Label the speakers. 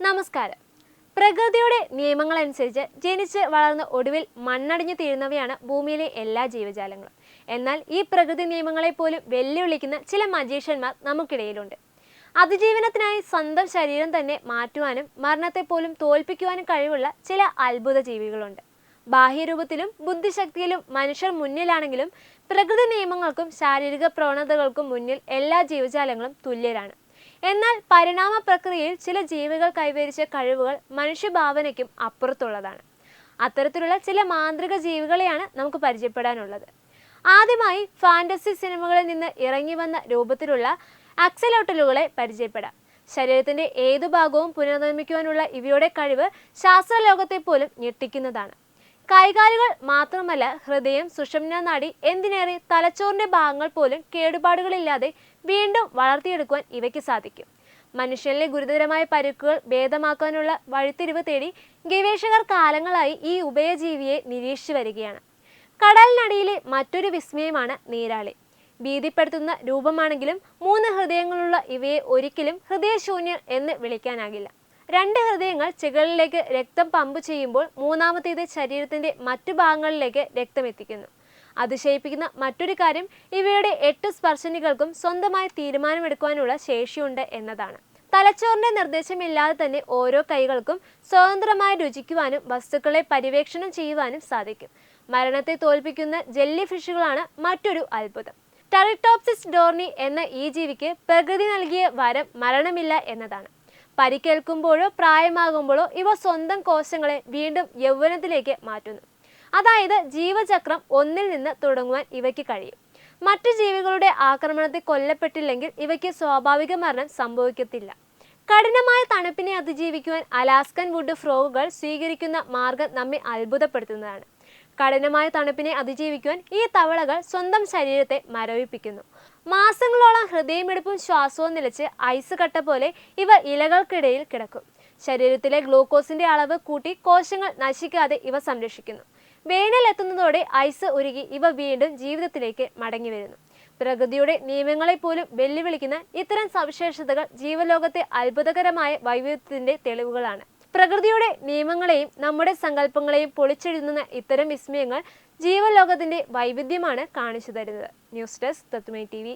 Speaker 1: നമസ്കാരം. പ്രകൃതിയുടെ നിയമങ്ങളനുസരിച്ച് ജനിച്ച് വളർന്ന് ഒടുവിൽ മണ്ണടിഞ്ഞു തീരുന്നവയാണ് ഭൂമിയിലെ എല്ലാ ജീവജാലങ്ങളും. എന്നാൽ ഈ പ്രകൃതി നിയമങ്ങളെ പോലും വെല്ലുവിളിക്കുന്ന ചില മജീഷ്യന്മാർ നമുക്കിടയിലുണ്ട്. അതിജീവനത്തിനായി സ്വന്തം ശരീരം തന്നെ മാറ്റുവാനും മരണത്തെ പോലും തോൽപ്പിക്കുവാനും കഴിവുള്ള ചില അത്ഭുത ജീവികളുണ്ട്. ബാഹ്യരൂപത്തിലും ബുദ്ധിശക്തിയിലും മനുഷ്യർ മുന്നിലാണെങ്കിലും പ്രകൃതി നിയമങ്ങൾക്കും ശാരീരിക പ്രവണതകൾക്കും മുന്നിൽ എല്ലാ ജീവജാലങ്ങളും തുല്യരാണ്. എന്നാൽ പരിണാമ പ്രക്രിയയിൽ ചില ജീവികൾ കൈവരിച്ച കഴിവുകൾ മനുഷ്യഭാവനയ്ക്കും അപ്പുറത്തുള്ളതാണ്. അത്തരത്തിലുള്ള ചില മാന്ത്രിക ജീവികളെയാണ് നമുക്ക് പരിചയപ്പെടാനുള്ളത്. ആദ്യമായി ഫാന്റസി സിനിമകളിൽ നിന്ന് ഇറങ്ങി വന്ന രൂപത്തിലുള്ള അക്സലോട്ടലുകളെ പരിചയപ്പെടാം. ശരീരത്തിന്റെ ഏതു ഭാഗവും പുനർനിർമ്മിക്കുവാനുള്ള ഇവയുടെ കഴിവ് ശാസ്ത്രലോകത്തെ പോലും ഞെട്ടിക്കുന്നതാണ്. കൈകാലുകൾ മാത്രമല്ല, ഹൃദയം, സുഷുമ്നാ നാഡി, എന്തിനേറെ തലച്ചോറിന്റെ ഭാഗങ്ങൾ പോലും കേടുപാടുകളില്ലാതെ വീണ്ടും വളർത്തിയെടുക്കുവാൻ ഇവയ്ക്ക് സാധിക്കും. മനുഷ്യനിലെ ഗുരുതരമായ പരുക്കുകൾ ഭേദമാക്കാനുള്ള വഴിത്തിരിവ് തേടി ഗവേഷകർ കാലങ്ങളായി ഈ ഉഭയജീവിയെ നിരീക്ഷിച്ചു വരികയാണ്. കടലിനടിയിലെ മറ്റൊരു വിസ്മയമാണ് നീരാളി. ഭീതിപ്പെടുത്തുന്ന രൂപമാണെങ്കിലും 3 ഹൃദയങ്ങളുള്ള ഇവയെ ഒരിക്കലും ഹൃദയശൂന്യർ എന്ന് വിളിക്കാനാകില്ല. 2 ഹൃദയങ്ങൾ ചെകളിലേക്ക് രക്തം പമ്പ് ചെയ്യുമ്പോൾ മൂന്നാമത്തേത് ശരീരത്തിന്റെ മറ്റു ഭാഗങ്ങളിലേക്ക് രക്തം എത്തിക്കുന്നു. അതിശയിപ്പിക്കുന്ന മറ്റൊരു കാര്യം ഇവയുടെ 8 സ്പർശനികൾക്കും സ്വന്തമായി തീരുമാനമെടുക്കുവാനുള്ള ശേഷിയുണ്ട് എന്നതാണ്. തലച്ചോറിന്റെ നിർദ്ദേശമില്ലാതെ തന്നെ ഓരോ കൈകൾക്കും സ്വതന്ത്രമായി രുചിക്കുവാനും വസ്തുക്കളെ പര്യവേക്ഷണം ചെയ്യുവാനും സാധിക്കും. മരണത്തെ തോൽപ്പിക്കുന്ന ജെല്ലി ഫിഷുകളാണ് മറ്റൊരു അത്ഭുതം. ടെറിട്ടോപ്സിസ് ഡോർണി എന്ന ഈ ജീവിക്ക് പ്രകൃതി നൽകിയ വരം മരണമില്ല എന്നതാണ്. പരിക്കേൽക്കുമ്പോഴോ പ്രായമാകുമ്പോഴോ ഇവ സ്വന്തം കോശങ്ങളെ വീണ്ടും യൗവനത്തിലേക്ക് മാറ്റുന്നു. അതായത് ജീവചക്രം ഒന്നിൽ നിന്ന് തുടങ്ങുവാൻ ഇവയ്ക്ക് കഴിയും. മറ്റു ജീവികളുടെ ആക്രമണത്തിൽ കൊല്ലപ്പെട്ടില്ലെങ്കിൽ ഇവയ്ക്ക് സ്വാഭാവിക മരണം സംഭവിക്കത്തില്ല. കഠിനമായ തണുപ്പിനെ അതിജീവിക്കുവാൻ അലാസ്കൻ വുഡ് ഫ്രോഗുകൾ സ്വീകരിക്കുന്ന മാർഗം നമ്മെ അത്ഭുതപ്പെടുത്തുന്നതാണ്. കഠിനമായ തണുപ്പിനെ അതിജീവിക്കുവാൻ ഈ തവളകൾ സ്വന്തം ശരീരത്തെ മരവിപ്പിക്കുന്നു. മാസങ്ങളോളം ഹൃദയമിടിപ്പും ശ്വാസവും നിലച്ച് ഐസ് കട്ട പോലെ ഇവ ഇലകൾക്കിടയിൽ കിടക്കും. ശരീരത്തിലെ ഗ്ലൂക്കോസിന്റെ അളവ് കൂട്ടി കോശങ്ങൾ നശിക്കാതെ ഇവ സംരക്ഷിക്കുന്നു. വേനൽ എത്തുന്നതോടെ ഐസ് ഉരുകി ഇവ വീണ്ടും ജീവിതത്തിലേക്ക് മടങ്ങി വരുന്നു. പ്രകൃതിയുടെ നിയമങ്ങളെ പോലും വെല്ലുവിളിക്കുന്ന ഇത്തരം സവിശേഷതകൾ ജീവലോകത്തെ അത്ഭുതകരമായ വൈവിധ്യത്തിന്റെ തെളിവുകളാണ്. പ്രകൃതിയുടെ നിയമങ്ങളെയും നമ്മുടെ സങ്കല്പങ്ങളെയും പൊളിച്ചെഴുതുന്ന ഇത്തരം വിസ്മയങ്ങൾ ജീവലോകത്തിന്റെ വൈവിധ്യമാണ് കാണിച്ചു തരുന്നത്. ന്യൂസ് ഡെസ്ക് തത്വമൈ TV.